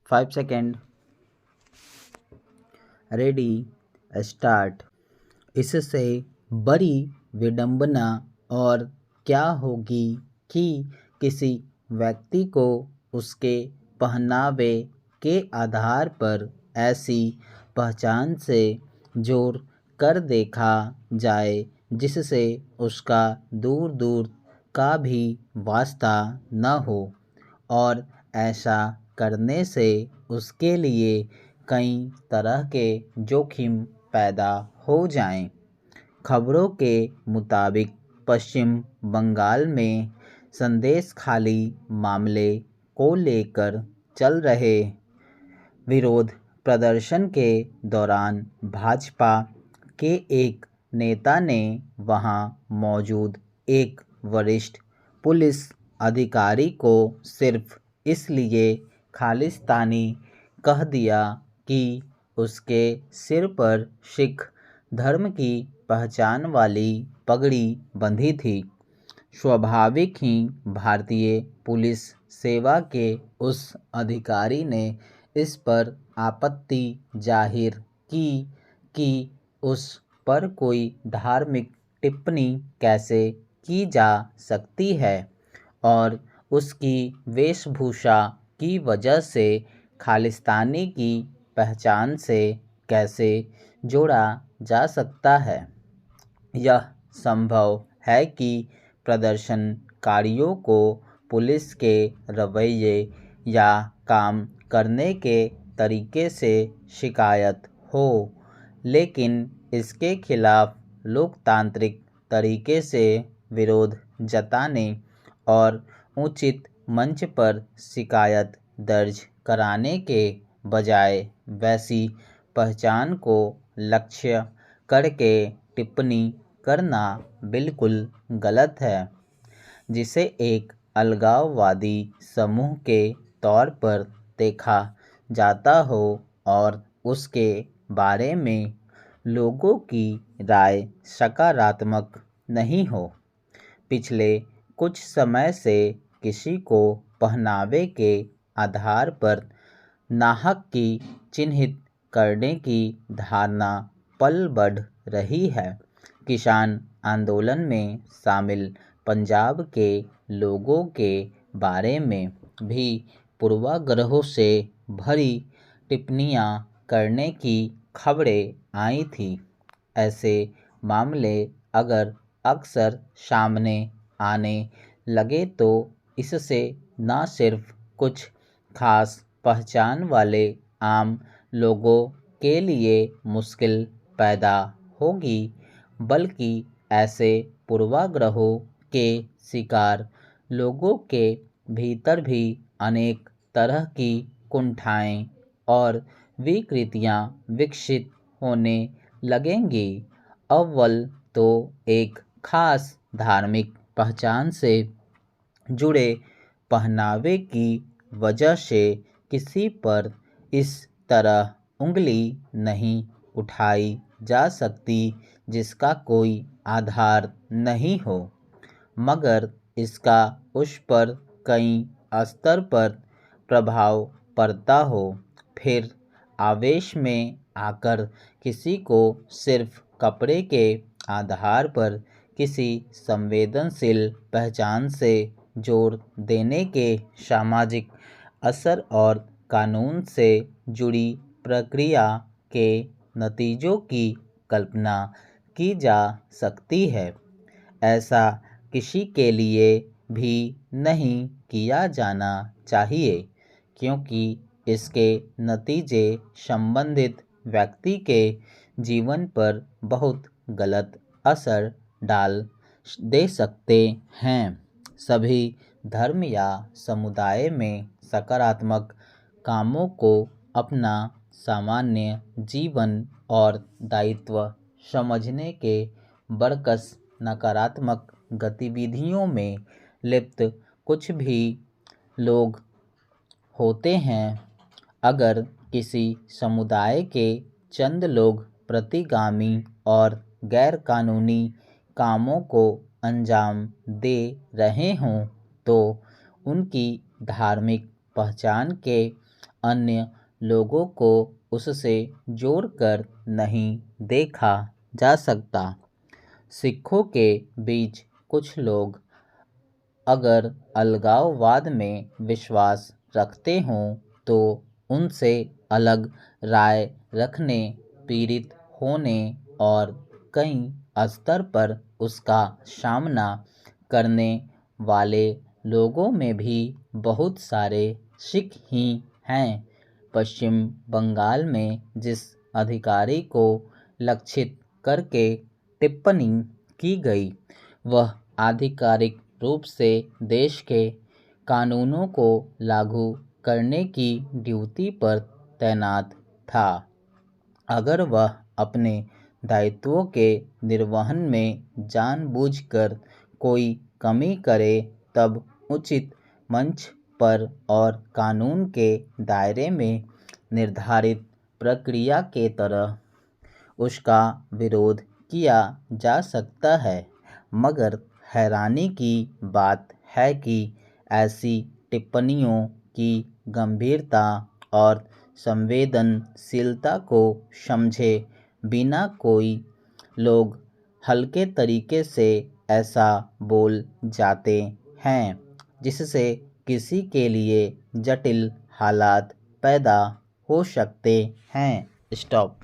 5 second. Ready, start. इससे बड़ी विडंबना और क्या होगी कि किसी व्यक्ति को उसके पहनावे के आधार पर ऐसी पहचान से जोड़ कर देखा जाए जिससे उसका दूर दूर का भी वास्ता न हो, और ऐसा करने से उसके लिए कई तरह के जोखिम पैदा हो जाएं। खबरों के मुताबिक पश्चिम बंगाल में संदेशखाली मामले को लेकर चल रहे विरोध प्रदर्शन के दौरान भाजपा के एक नेता ने वहां मौजूद एक वरिष्ठ पुलिस अधिकारी को सिर्फ इसलिए खालिस्तानी कह दिया कि उसके सिर पर सिख धर्म की पहचान वाली पगड़ी बंधी थी। स्वाभाविक ही भारतीय पुलिस सेवा के उस अधिकारी ने इस पर आपत्ति जाहिर की कि उस पर कोई धार्मिक टिप्पणी कैसे की जा सकती है और उसकी वेशभूषा की वजह से खालिस्तानी की पहचान से कैसे जोड़ा जा सकता है। यह संभव है कि प्रदर्शनकारियों को पुलिस के रवैये या काम करने के तरीके से शिकायत हो, लेकिन इसके खिलाफ लोकतांत्रिक तरीके से विरोध जताने और उचित मंच पर शिकायत दर्ज कराने के बजाय वैसी पहचान को लक्ष्य करके टिप्पणी करना बिल्कुल गलत है, जिसे एक अलगाववादी समूह के तौर पर देखा जाता हो और उसके बारे में लोगों की राय सकारात्मक नहीं हो। पिछले कुछ समय से किसी को पहनावे के आधार पर नाहक की चिन्हित करने की धारणा पल बढ़ रही है। किसान आंदोलन में शामिल पंजाब के लोगों के बारे में भी पूर्वाग्रहों से भरी टिप्पणियां करने की खबरें आई थी। ऐसे मामले अगर अक्सर सामने आने लगे तो इससे न सिर्फ कुछ खास पहचान वाले आम लोगों के लिए मुश्किल पैदा होगी, बल्कि ऐसे पूर्वाग्रहों के शिकार लोगों के भीतर भी अनेक तरह की कुंठाएं और विकृतियां विकसित होने लगेंगी। अव्वल तो एक खास धार्मिक पहचान से जुड़े पहनावे की वजह से किसी पर इस तरह उंगली नहीं उठाई जा सकती जिसका कोई आधार नहीं हो, मगर इसका उस पर कई स्तर पर प्रभाव पड़ता हो। फिर आवेश में आकर किसी को सिर्फ कपड़े के आधार पर किसी संवेदनशील पहचान से जोड़ देने के सामाजिक असर और कानून से जुड़ी प्रक्रिया के नतीजों की कल्पना की जा सकती है। ऐसा किसी के लिए भी नहीं किया जाना चाहिए, क्योंकि इसके नतीजे संबंधित व्यक्ति के जीवन पर बहुत गलत असर डाल दे सकते हैं। सभी धर्म या समुदाय में सकारात्मक कामों को अपना सामान्य जीवन और दायित्व समझने के बरकस नकारात्मक गतिविधियों में लिप्त कुछ भी लोग होते हैं। अगर किसी समुदाय के चंद लोग प्रतिगामी और गैरकानूनी कामों को अंजाम दे रहे हों तो उनकी धार्मिक पहचान के अन्य लोगों को उससे जोड़कर नहीं देखा जा सकता। सिखों के बीच कुछ लोग अगर अलगाववाद में विश्वास रखते हों तो उनसे अलग राय रखने, पीड़ित होने और कई स्तर पर उसका सामना करने वाले लोगों में भी बहुत सारे सिख ही हैं। पश्चिम बंगाल में जिस अधिकारी को लक्षित करके टिप्पणी की गई, वह आधिकारिक रूप से देश के कानूनों को लागू करने की ड्यूटी पर तैनात था। अगर वह अपने दायित्वों के निर्वहन में जानबूझकर कोई कमी करे, तब उचित मंच पर और कानून के दायरे में निर्धारित प्रक्रिया के तहत उसका विरोध किया जा सकता है। मगर हैरानी की बात है कि ऐसी टिप्पणियों की गंभीरता और संवेदनशीलता को समझे बिना कोई लोग हल्के तरीके से ऐसा बोल जाते हैं, जिससे किसी के लिए जटिल हालात पैदा हो सकते हैं। स्टॉप।